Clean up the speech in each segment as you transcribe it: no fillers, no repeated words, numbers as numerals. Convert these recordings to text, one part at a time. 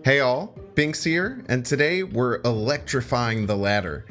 Hey all, Binks here, and today we're electrifying the ladder.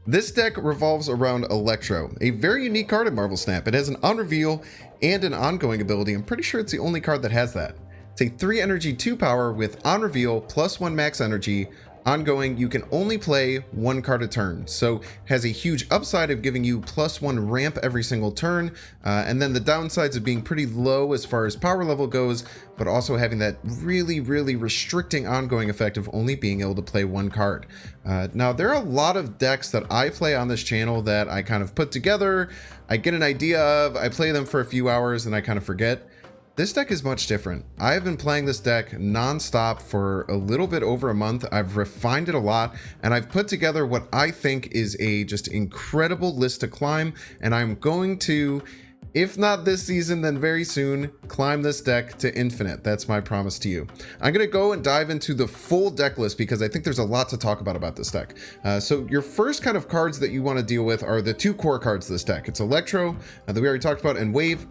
This deck revolves around Electro, a very unique card in Marvel Snap. It has an on reveal and an ongoing ability. I'm pretty sure it's the only card that has that. It's a 3 energy 2 power with on reveal plus 1 max energy. Ongoing, you can only play 1 card a turn, so has a huge upside of giving you plus 1 ramp every single turn, and then the downsides of being pretty low as far as power level goes, but also having that really restricting ongoing effect of only being able to play 1 card. Now, there are a lot of decks that I play on this channel that I kind of put together, I get an idea of, I play them for a few hours, and I kind of forget. This deck is much different. I have been playing this deck non-stop for a little bit over a month. I've refined it a lot, and I've put together what I think is a just incredible list to climb, and I'm going to, if not this season, then very soon, climb this deck to infinite. That's my promise to you. I'm going to go and dive into the full deck list because I think there's a lot to talk about this deck. So your first kind of cards that you want to deal with are the 2 core cards of this deck. It's Electro, that we already talked about, and Wave.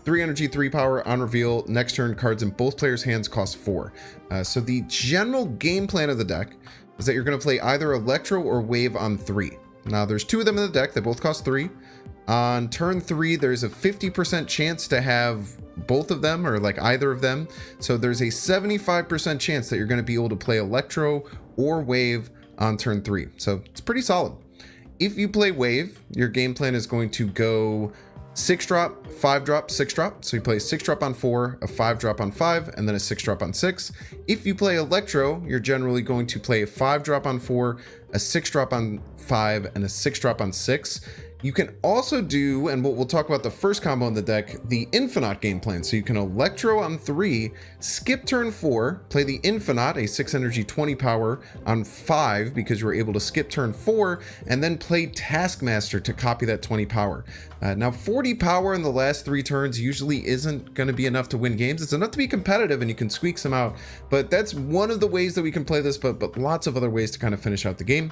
3 energy, 3 power, on reveal, next turn cards in both players' hands cost 4. So the general game plan of the deck is that you're going to play either Electro or Wave on 3. Now there's 2 of them in the deck, they both cost 3. On turn 3, there's a 50% chance to have both of them or like either of them. So there's a 75% chance that you're going to be able to play Electro or Wave on turn 3. So it's pretty solid. If you play Wave, your game plan is going to go 6 drop, 5 drop, 6 drop. So you play 6 drop on 4, a 5 drop on 5, and then a 6 drop on 6. If you play Electro, you're generally going to play a 5 drop on 4, a 6 drop on 5, and a 6 drop on 6. You can also do, and we'll talk about the first combo in the deck, the Infinite game plan. So you can Electro on 3, skip turn 4, play the Infinite, a 6 energy 20 power on 5 because you were able to skip turn 4, and then play Taskmaster to copy that 20 power. Now 40 power in the last 3 turns usually isn't going to be enough to win games. It's enough to be competitive and you can squeak some out, but that's one of the ways that we can play this, but lots of other ways to kind of finish out the game.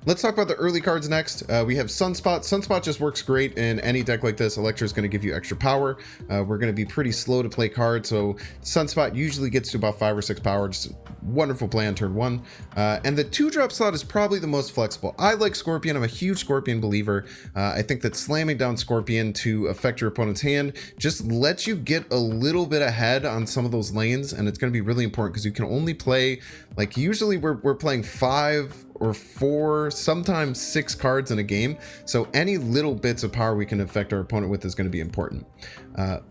Let's talk about the early cards next. We have Sunspot. Sunspot just works great in any deck like this. Electro is going to give you extra power. We're going to be pretty slow to play cards, so Sunspot usually gets to about 5 or 6 power. Just a wonderful play on turn 1. And the 2-drop slot is probably the most flexible. I like Scorpion. I'm a huge Scorpion believer. I think that slamming down Scorpion to affect your opponent's hand just lets you get a little bit ahead on some of those lanes, and it's going to be really important because you can only play, like usually we're playing 5 or 4, sometimes 6 cards in a game. So any little bits of power we can affect our opponent with is going to be important.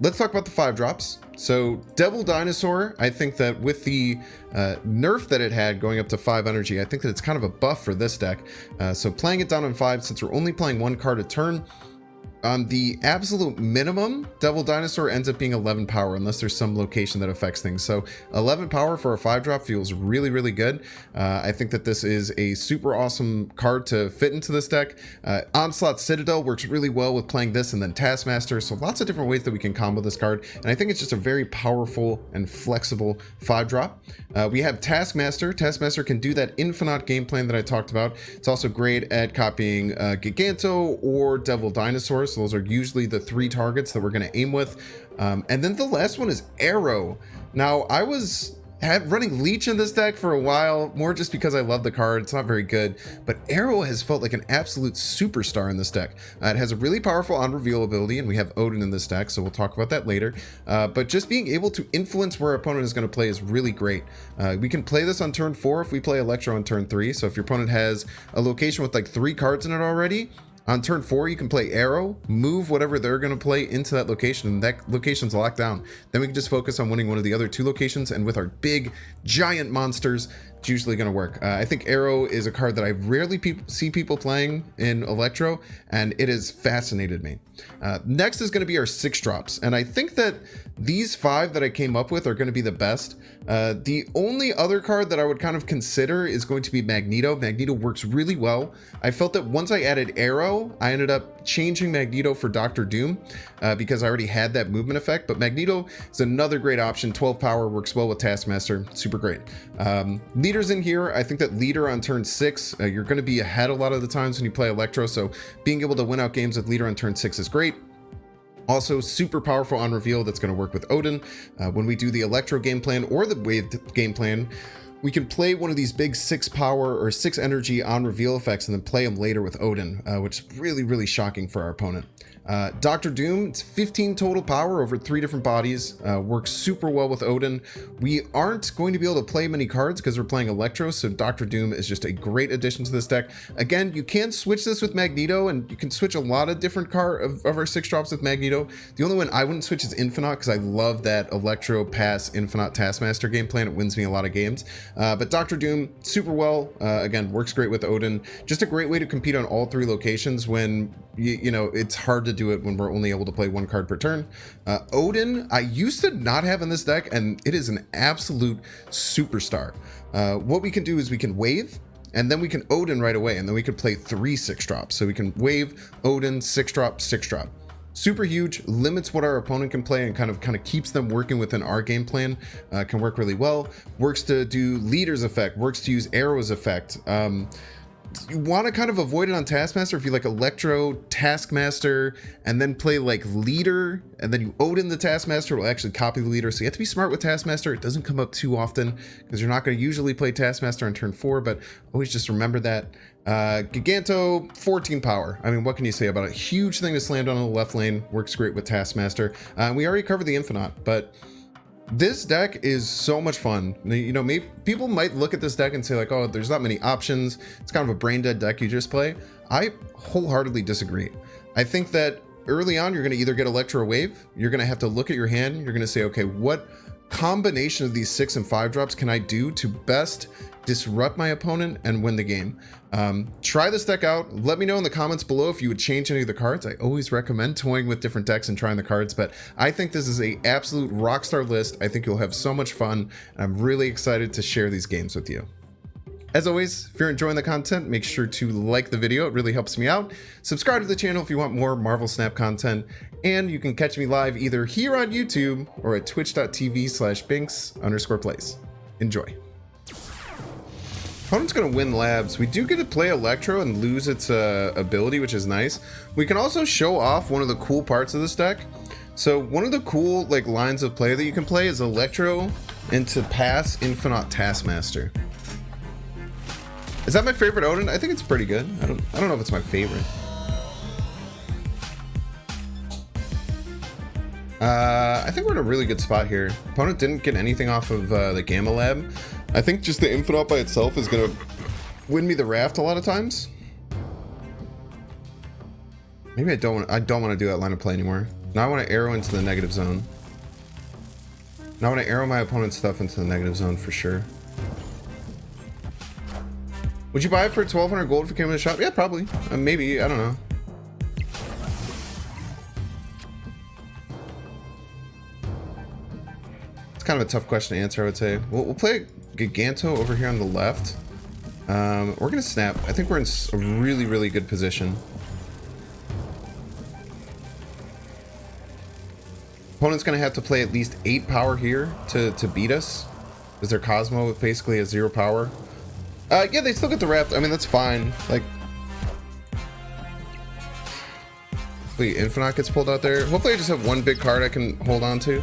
Let's talk about the 5 drops. So Devil Dinosaur, I think that with the nerf that it had going up to 5 energy, I think that it's kind of a buff for this deck. So playing it down on 5, since we're only playing 1 card a turn, on the absolute minimum, Devil Dinosaur ends up being 11 power unless there's some location that affects things. So 11 power for a 5 drop feels really good. I think that this is a super awesome card to fit into this deck. Onslaught Citadel works really well with playing this and then Taskmaster. So lots of different ways that we can combo this card. And I think it's just a very powerful and flexible 5 drop. We have Taskmaster. Taskmaster can do that Infinite game plan that I talked about. It's also great at copying Giganto or Devil Dinosaur. So those are usually the 3 targets that we're going to aim with. And then the last one is Arrow. Now, I was running Leech in this deck for a while, more just because I love the card. It's not very good, but Arrow has felt like an absolute superstar in this deck. It has a really powerful on-reveal ability, and we have Odin in this deck, so we'll talk about that later. But just being able to influence where our opponent is going to play is really great. We can play this on turn 4 if we play Electro on turn 3, so if your opponent has a location with like 3 cards in it already, on turn 4, you can play Arrow, move whatever they're going to play into that location, and that location's locked down. Then we can just focus on winning one of the other 2 locations, and with our big, giant monsters, it's usually going to work. I think Arrow is a card that I rarely see people playing in Electro, and it has fascinated me. Next is going to be our 6 drops, and I think that these 5 that I came up with are going to be the best. The only other card that I would kind of consider is going to be Magneto. Magneto works really well. I felt that once I added Arrow, I ended up changing Magneto for Dr. Doom because I already had that movement effect, but Magneto is another great option. 12 power, works well with Taskmaster, super great. Leader's in here. I think that Leader on turn 6, you're going to be ahead a lot of the times when you play Electro, so being able to win out games with Leader on turn 6 is great. Also, super powerful on reveal that's going to work with Odin. When we do the Electro game plan or the Wave game plan, we can play one of these big 6 power or 6 energy on reveal effects and then play them later with Odin, which is really, really shocking for our opponent. Dr. Doom, it's 15 total power over 3 different bodies, works super well with Odin. We aren't going to be able to play many cards because we're playing Electro, so Dr. Doom is just a great addition to this deck. Again, you can switch this with Magneto, and you can switch a lot of different of our 6 drops with Magneto. The only one I wouldn't switch is Infinite, because I love that Electro pass Infinite Taskmaster game plan. It wins me a lot of games. But Dr. Doom, super well, again, works great with Odin. Just a great way to compete on all 3 locations when, you know, it's hard to do it when we're only able to play 1 card per turn. Odin, I used to not have in this deck, and it is an absolute superstar. What we can do is we can wave, and then we can Odin right away, and then we could play 3 6-drops. So we can wave, Odin, 6-drop, 6-drop. Super huge, limits what our opponent can play and kind of keeps them working within our game plan. Can work really well. Works to do Leader's effect, works to use Arrow's effect. You want to kind of avoid it on Taskmaster if you like Electro, Taskmaster, and then play like Leader, and then you Odin the Taskmaster, it will actually copy the Leader. So you have to be smart with Taskmaster. It doesn't come up too often because you're not going to usually play Taskmaster on turn 4, but always just remember that. Giganto, 14 power. I mean, what can you say about it? Huge thing to slam down on the left lane. Works great with Taskmaster. We already covered the Infinite, but this deck is so much fun. You know, maybe people might look at this deck and say like, oh, there's not many options. It's kind of a brain dead deck you just play. I wholeheartedly disagree. I think that early on, you're going to either get Electro or Wave. You're going to have to look at your hand. You're going to say, okay, what combination of these 6 and 5 drops can I do to best disrupt my opponent and win the game? Try this deck out. Let me know in the comments below if you would change any of the cards. I always recommend toying with different decks and trying the cards, but I think this is a absolute rockstar list. I think you'll have so much fun, and I'm really excited to share these games with you. As always, if you're enjoying the content, make sure to like the video. It really helps me out. Subscribe to the channel if you want more Marvel Snap content, and you can catch me live either here on YouTube or at twitch.tv/binks_plays. Enjoy. Opponent's going to win labs. We do get to play Electro and lose its ability, which is nice. We can also show off one of the cool parts of this deck. So one of the cool like lines of play that you can play is Electro into pass Infinite Taskmaster. Is that my favorite Odin? I think it's pretty good. I don't know if it's my favorite. I think we're in a really good spot here. Opponent didn't get anything off of the Gamma Lab. I think just the Infinite by itself is gonna win me the Raft a lot of times. Maybe I don't want to do that line of play anymore. Now I want to arrow into the negative zone. Now I want to arrow my opponent's stuff into the negative zone for sure. Would you buy it for 1,200 gold if it came in a shop? Yeah, probably. Maybe. I don't know. It's kind of a tough question to answer, I would say. We'll play Giganto over here on the left. We're going to snap. I think we're in a really, really good position. Opponent's going to have to play at least 8 power here to beat us. Because their Cosmo with basically a 0 power. Yeah, they still get the Raft. I mean, that's fine. Like, hopefully Infinite gets pulled out there. Hopefully I just have one big card I can hold on to.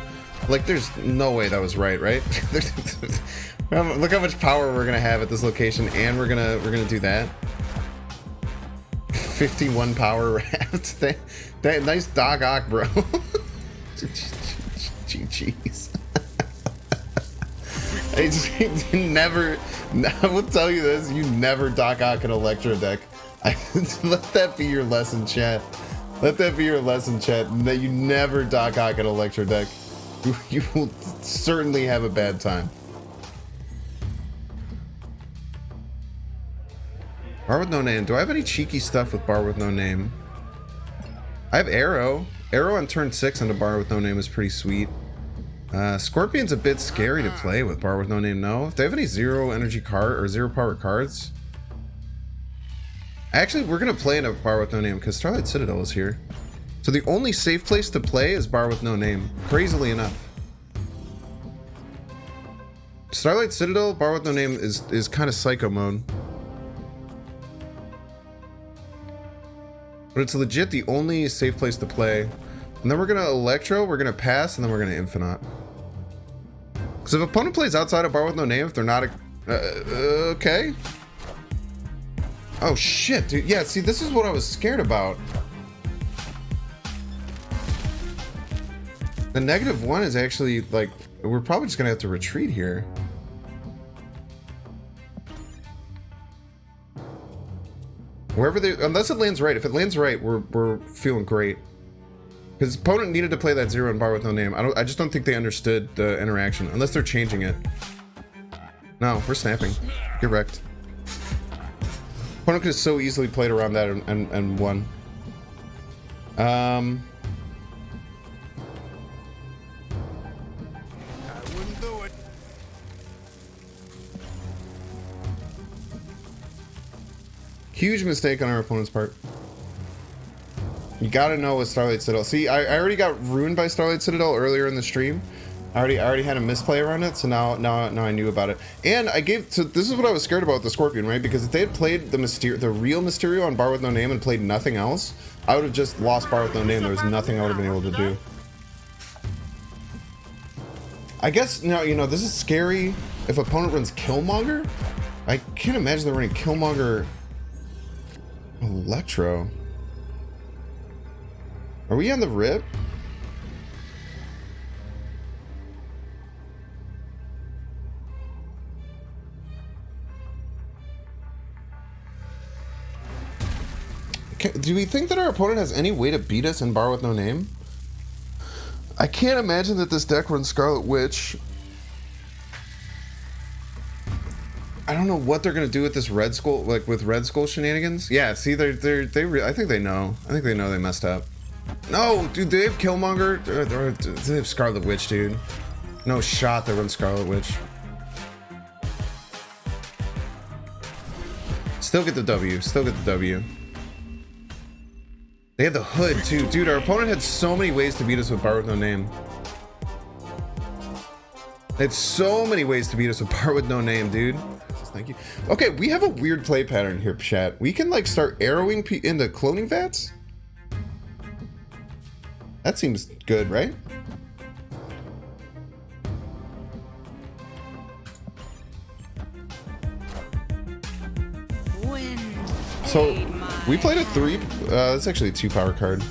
Like, there's no way that was right? Look how much power we're gonna have at this location, and we're gonna do that. 51 power Raft. That nice Doc Ock, bro. GG's. I just never. I will tell you this: you never Doc Ock an Electro deck. Let that be your lesson, chat. Let that be your lesson, chat. That you never Doc Ock an Electro deck. You will certainly have a bad time. Bar with no name. Do I have any cheeky stuff with Bar with no name? I have Arrow. Arrow on turn 6 into Bar with no name is pretty sweet. Scorpion's a bit scary to play with Bar with no name, no. If they have any 0 energy card or 0 power cards. Actually, we're gonna play in a Bar with no name because Starlight Citadel is here. So the only safe place to play is Bar with no name, crazily enough. Starlight Citadel, Bar with no name is kind of psycho mode. But it's legit the only safe place to play. And then we're gonna Electro, we're gonna pass, and then we're gonna Infinite. Because if opponent plays outside of bar with no name, if they're not okay. Oh shit, dude. Yeah, see, this is what I was scared about. The -1 is actually, like, we're probably just gonna have to retreat here. Wherever they, unless it lands right. If it lands right, we're feeling great. His opponent needed to play that 0 in bar with no name. I just don't think they understood the interaction, unless they're changing it. No, we're snapping. Get wrecked. Opponent could have so easily played around that and won. I wouldn't do it. Huge mistake on our opponent's part. You gotta know with Starlight Citadel. See, I already got ruined by Starlight Citadel earlier in the stream. I already had a misplay around it, so now I knew about it. And I gave, so this is what I was scared about with the Scorpion, right? Because if they had played the real Mysterio on bar with no name and played nothing else, I would have just lost bar with no name. There was nothing I would have been able to do. I guess now, you know, this is scary if opponent runs Killmonger. I can't imagine they're running Killmonger Electro. Are we on the rip? Do we think that our opponent has any way to beat us in bar with no name? I can't imagine that this deck runs Scarlet Witch. I don't know what they're gonna do with this Red Skull, like with Red Skull shenanigans. Yeah, see, I think they know. I think they know they messed up. No, dude, they have Killmonger. They have Scarlet Witch, dude. No shot they run Scarlet Witch. Still get the W. Still get the W. They had the hood too. Dude, our opponent had so many ways to beat us with bar with no name. They had so many ways to beat us with bar with no name, dude. Thank you. Okay, we have a weird play pattern here, chat. We can like start arrowing into cloning vats. That seems good, right? So we played a 3. That's actually a 2 power card.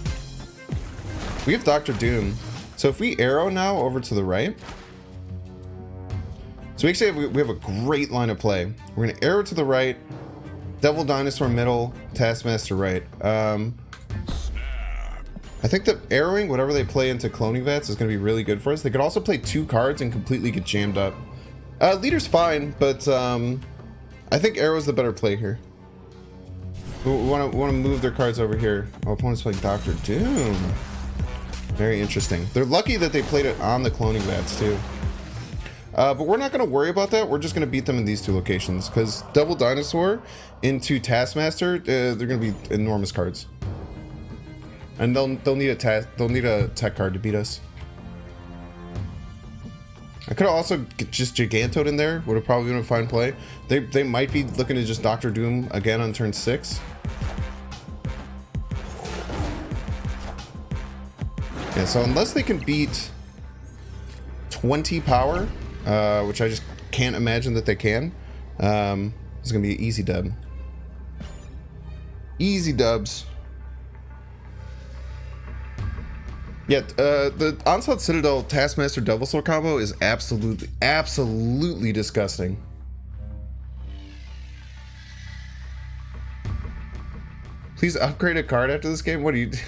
We have Dr. Doom. So if we arrow now over to the right, so we actually have a great line of play. We're gonna arrow to the right, Devil Dinosaur middle, Taskmaster right. I think that arrowing whatever they play into cloning vats is gonna be really good for us. They could also play 2 cards and completely get jammed up. Leader's fine, but I think arrow's the better play here. We want to move their cards over here. Our opponent's playing Dr. Doom. Very interesting. They're lucky that they played it on the cloning vats too. But we're not going to worry about that. We're just going to beat them in these 2 locations because Devil Dinosaur into Taskmaster, they're going to be enormous cards, and they'll need a tech card to beat us. I could have also just Gigantoed in there. Would have probably been a fine play. They might be looking to just Dr. Doom again on turn 6. Yeah, so unless they can beat 20 power, which I just can't imagine that they can, it's gonna be an easy dub. Easy dubs. Yeah, the Onslaught Citadel Taskmaster Devil Soul combo is absolutely disgusting. Please upgrade a card after this game. What do you do?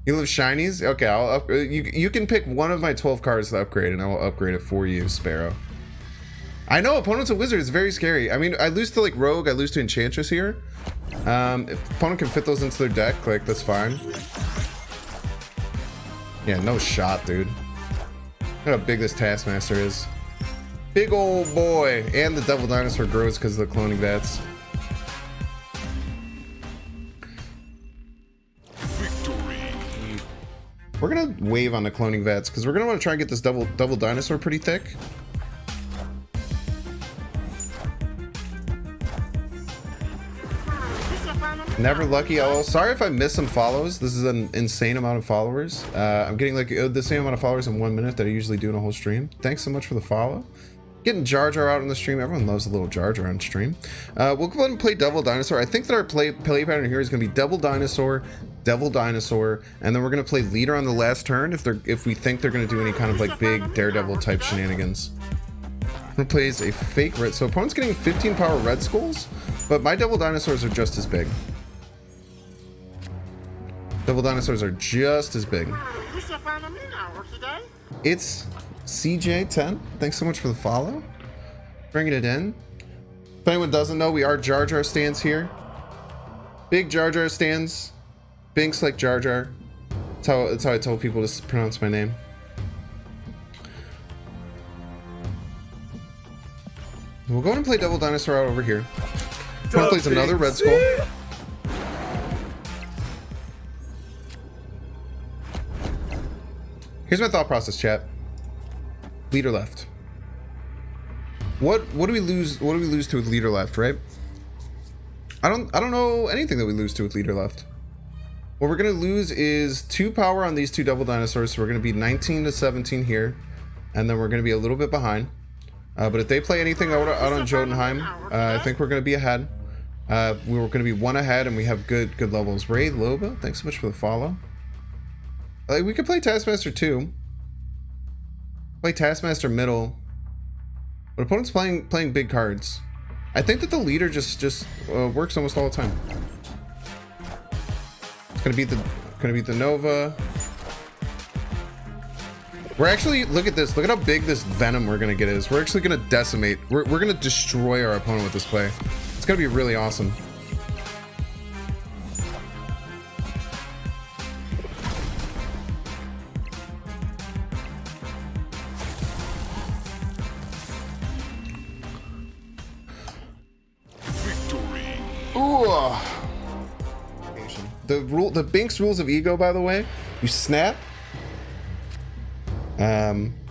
You love shinies? Okay, I'll upgrade. You can pick one of my 12 cards to upgrade, and I will upgrade it for you, Sparrow. I know opponent's a wizard is very scary. I mean, I lose to like Rogue, I lose to Enchantress here. If opponent can fit those into their deck, like that's fine. Yeah, no shot, dude. Look how big this Taskmaster is. Big old boy. And the Devil Dinosaur grows because of the cloning vats. We're gonna wave on the cloning vats because we're gonna want to try and get this double dinosaur pretty thick. Never lucky. Oh, sorry if I missed some follows. This is an insane amount of followers. I'm getting like the same amount of followers in 1 minute that I usually do in a whole stream. Thanks so much for the follow. Getting Jar Jar out on the stream. Everyone loves a little Jar Jar on stream. We'll go ahead and play Devil Dinosaur. I think that our play pattern here is going to be Devil Dinosaur, and then we're going to play Leader on the last turn if we think they're going to do any kind of like big Daredevil type shenanigans. Who plays a fake red? So opponent's getting 15 power red skulls, but my Devil Dinosaurs are just as big. Devil Dinosaurs are just as big. It's CJ10. Thanks so much for the follow. Bringing it in. If anyone doesn't know, we are Jar Jar stands here. Big Jar Jar stands. Binks like Jar Jar. That's how I told people to pronounce my name. We'll go ahead and play Devil Dinosaur out over here. Opponent plays another red skull. Here's my thought process, chat. Leader left. What do we lose? What do we lose to with leader left, right? I don't know anything that we lose to with leader left. What we're gonna lose is 2 power on these 2 Devil Dinosaurs, so we're gonna be 19 to 17 here, and then we're gonna be a little bit behind. But if they play anything out on Jotunheim, I think we're gonna be ahead. We were gonna be 1 ahead, and we have good levels. Ray Loba, thanks so much for the follow. We could play Taskmaster too. Play Taskmaster middle, but opponent's playing big cards. I think that the leader just works almost all the time. It's gonna beat the Nova. We're actually, look at this. Look at how big this Venom we're gonna get is. We're actually gonna decimate. We're gonna destroy our opponent with this play. It's gonna be really awesome. The Binks rules of ego, by the way, you snap.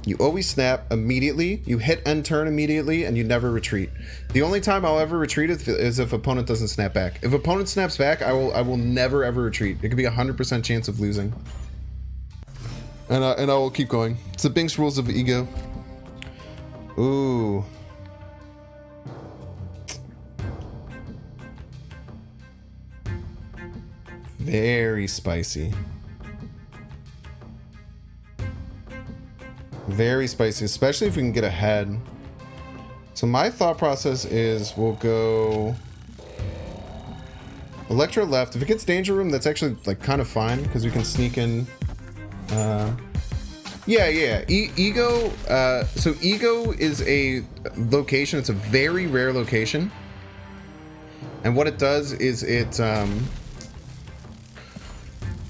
You always snap immediately. You hit end turn immediately, and you never retreat. The only time I'll ever retreat is if opponent doesn't snap back. If opponent snaps back, I will never ever retreat. It could be 100% chance of losing, and I will keep going. It's the Binks rules of ego. Ooh. Very spicy. Very spicy, especially if we can get ahead. So my thought process is we'll go Electro left. If it gets Danger Room, that's actually like kind of fine because we can sneak in. Ego. So Ego is a location. It's a very rare location, and what it does is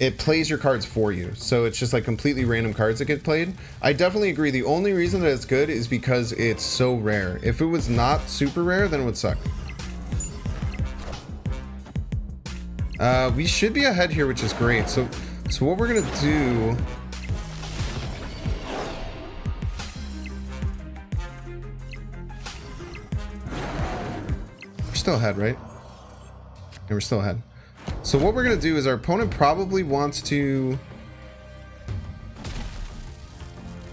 it plays your cards for you. So it's just like completely random cards that get played. I definitely agree. The only reason that it's good is because it's so rare. If it was not super rare, then it would suck. We should be ahead here, which is great. So what we're gonna do... We're still ahead, right? Yeah, we're still ahead. So what we're going to do is our opponent probably wants to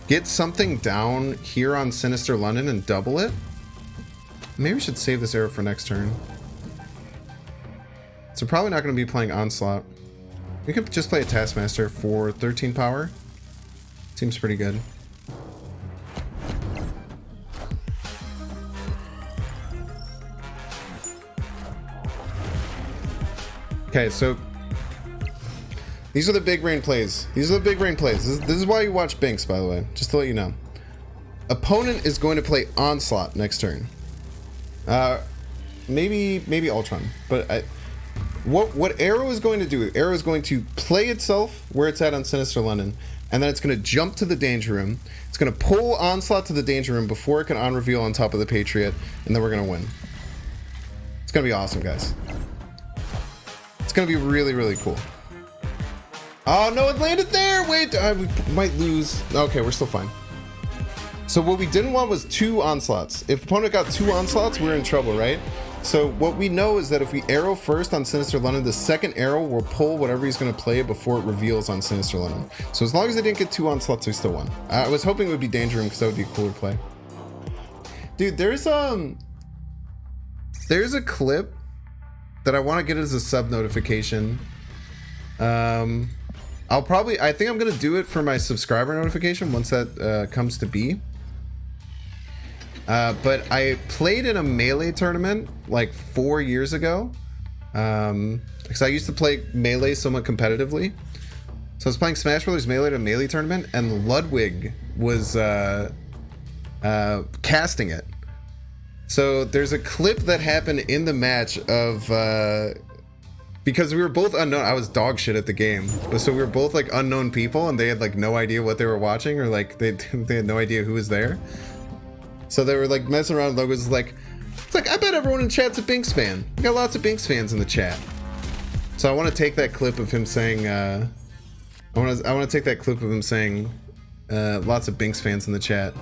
get something down here on Sinister London and double it. Maybe we should save this arrow for next turn. So probably not going to be playing Onslaught. We could just play a Taskmaster for 13 power. Seems pretty good. Okay, so these are the big brain plays. These are the big brain plays. This is why you watch Binks, by the way, just to let you know. Opponent is going to play Onslaught next turn. Maybe Ultron, but what Arrow is going to do? Arrow is going to play itself where it's at on Sinister London, and then it's going to jump to the Danger Room. It's going to pull Onslaught to the Danger Room before it can on-reveal on top of the Patriot, and then we're going to win. It's going to be awesome, guys. It's going to be really, really cool. Oh, no, it landed there. Wait, we might lose. Okay, we're still fine. So what we didn't want was 2 Onslaughts. If opponent got 2 Onslaughts, we're in trouble, right? So what we know is that if we arrow first on Sinister London, the second arrow will pull whatever he's going to play before it reveals on Sinister London. So as long as they didn't get 2 onslaughts, we still won. I was hoping it would be Danger Room because that would be a cooler play. Dude, there's a clip that I want to get as a sub notification. I think I'm going to do it for my subscriber notification once that comes to be. But I played in a Melee tournament like 4 years ago. Because I used to play Melee somewhat competitively. So I was playing Smash Brothers Melee at a Melee tournament, and Ludwig was casting it. So there's a clip that happened in the match of because we were both unknown. I was dog shit at the game, but so we were both like unknown people, and they had like no idea what they were watching, or like they had no idea who was there. So they were like messing around. Logan was like, it's like, I bet everyone in chat's a Binks fan. We got lots of Binks fans in the chat. So I want to take that clip of him saying, I want to take that clip of him saying, lots of Binks fans in the chat,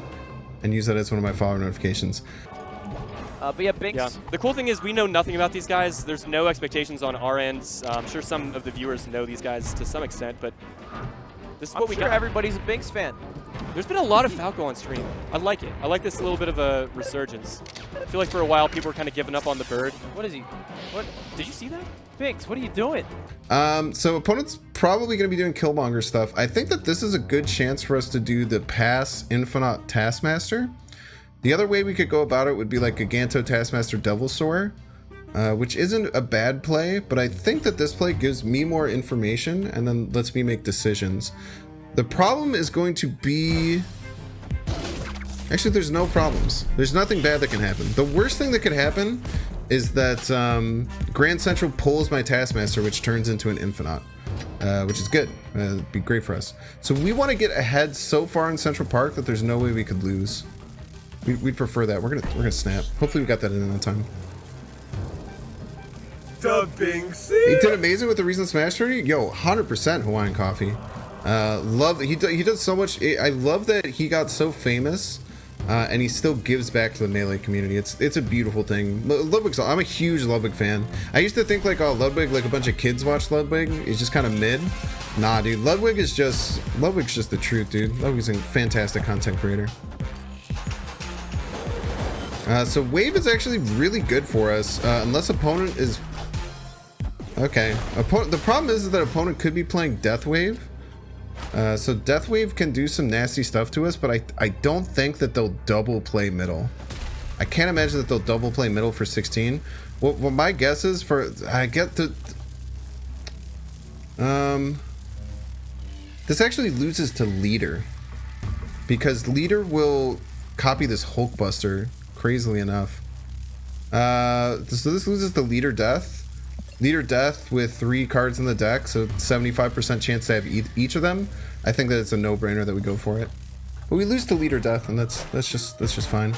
and use that as one of my follower notifications. But yeah, Binks. Yeah. The cool thing is we know nothing about these guys. There's no expectations on our end. I'm sure some of the viewers know these guys to some extent, but this is what we got. Everybody's a Binks fan. There's been a lot of Falco on stream. I like it. I like this little bit of a resurgence. I feel like for a while people were kind of giving up on the bird. What is he? What? Did you see that? Binks, what are you doing? So opponent's probably going to be doing Killmonger stuff. I think that this is a good chance for us to do the Pass Infinite Taskmaster. The other way we could go about it would be like Giganto Taskmaster Devilsaur, which isn't a bad play, but I think that this play gives me more information and then lets me make decisions. The problem is going to be... Actually, there's no problems. There's nothing bad that can happen. The worst thing that could happen is that Grand Central pulls my Taskmaster, which turns into an Infinite, which is good. It'd be great for us. So we want to get ahead so far in Central Park that there's no way we could lose. We'd prefer that. We're gonna snap. Hopefully we got that in time. He did amazing with the recent Smash tourney. Yo, 100% Hawaiian Coffee. Love he does so much. I love that he got so famous, and he still gives back to the Melee community. It's a beautiful thing. Ludwig's. I'm a huge Ludwig fan. I used to think like, oh, Ludwig, like a bunch of kids watch Ludwig. He's just kind of mid. Nah, dude. Ludwig's just the truth, dude. Ludwig's a fantastic content creator. So Wave is actually really good for us, unless opponent is... Okay. The problem is that opponent could be playing Death Wave. So Death Wave can do some nasty stuff to us, but I don't think that they'll double play middle. I can't imagine that they'll double play middle for 16. Well, my guess is for... I get the... This actually loses to Leader. Because Leader will copy this Hulkbuster, crazily enough. So this loses to Leader Death. Leader Death with 3 cards in the deck, so 75% chance to have each of them. I think that it's a no-brainer that we go for it. But we lose to Leader Death, and that's just fine.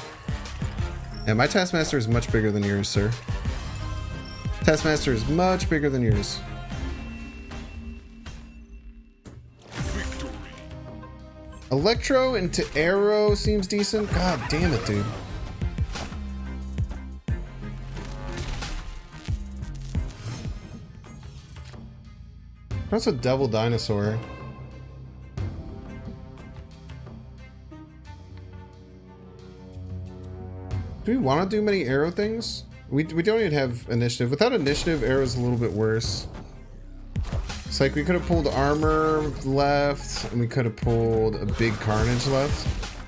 And my Taskmaster is much bigger than yours, sir. Taskmaster is much bigger than yours. Victory. Electro into Arrow seems decent. God damn it, dude. That's a Devil Dinosaur. Do we want to do many arrow things? We don't even have initiative. Without initiative, arrow's a little bit worse. It's like we could have pulled armor left, and we could have pulled a big carnage left.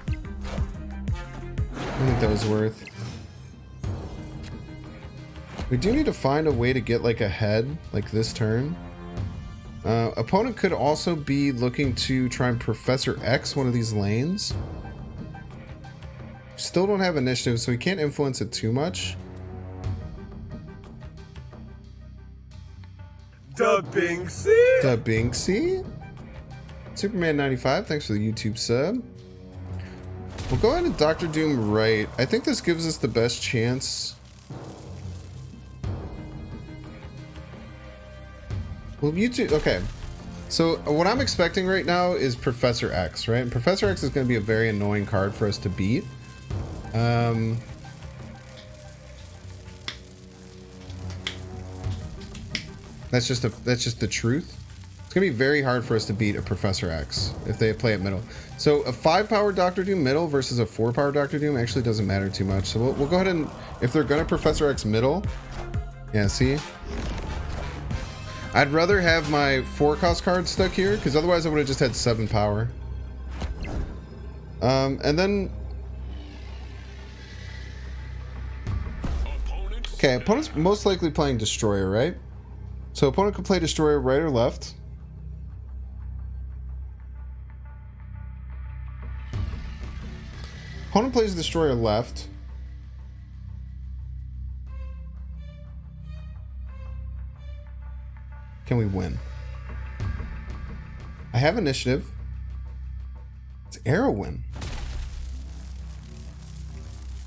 I think that was worth. We do need to find a way to get like ahead, like this turn. Opponent could also be looking to try and Professor X one of these lanes. Still don't have initiative, so we can't influence it too much. Da Binksy! Da Binksy? Superman 95, thanks for the YouTube sub. We'll go ahead and Dr. Doom right. I think this gives us the best chance. Well, YouTube, okay. So what I'm expecting right now is Professor X, right? And Professor X is going to be a very annoying card for us to beat. That's just the truth. It's gonna be very hard for us to beat a Professor X if they play at middle. So a 5-power Doctor Doom middle versus a 4-power Doctor Doom actually doesn't matter too much. So we'll go ahead and, if they're gonna Professor X middle, yeah, see? I'd rather have my 4-cost card stuck here, because otherwise I would have just had 7 power. And then... Okay, opponent's most likely playing Destroyer, right? So opponent could play Destroyer right or left. Opponent plays Destroyer left. Can we win? I have initiative. It's Arrow win.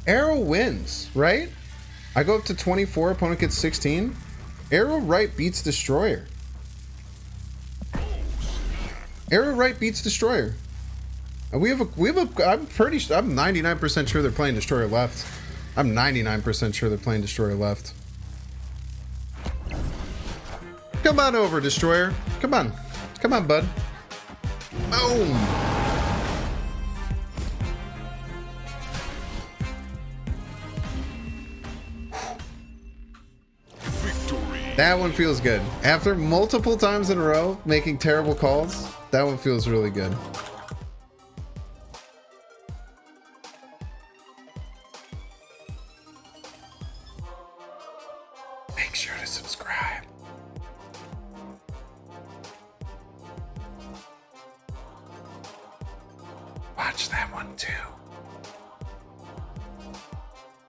Arrow wins, right? I go up to 24, opponent gets 16. Arrow right beats Destroyer. Arrow right beats Destroyer. And I'm 99% sure they're playing Destroyer left. I'm 99% sure they're playing Destroyer left. Come on over, Destroyer. Come on. Come on, bud. Boom. That one feels good. After multiple times in a row making terrible calls, that one feels really good. Make sure to subscribe. Watch that one too.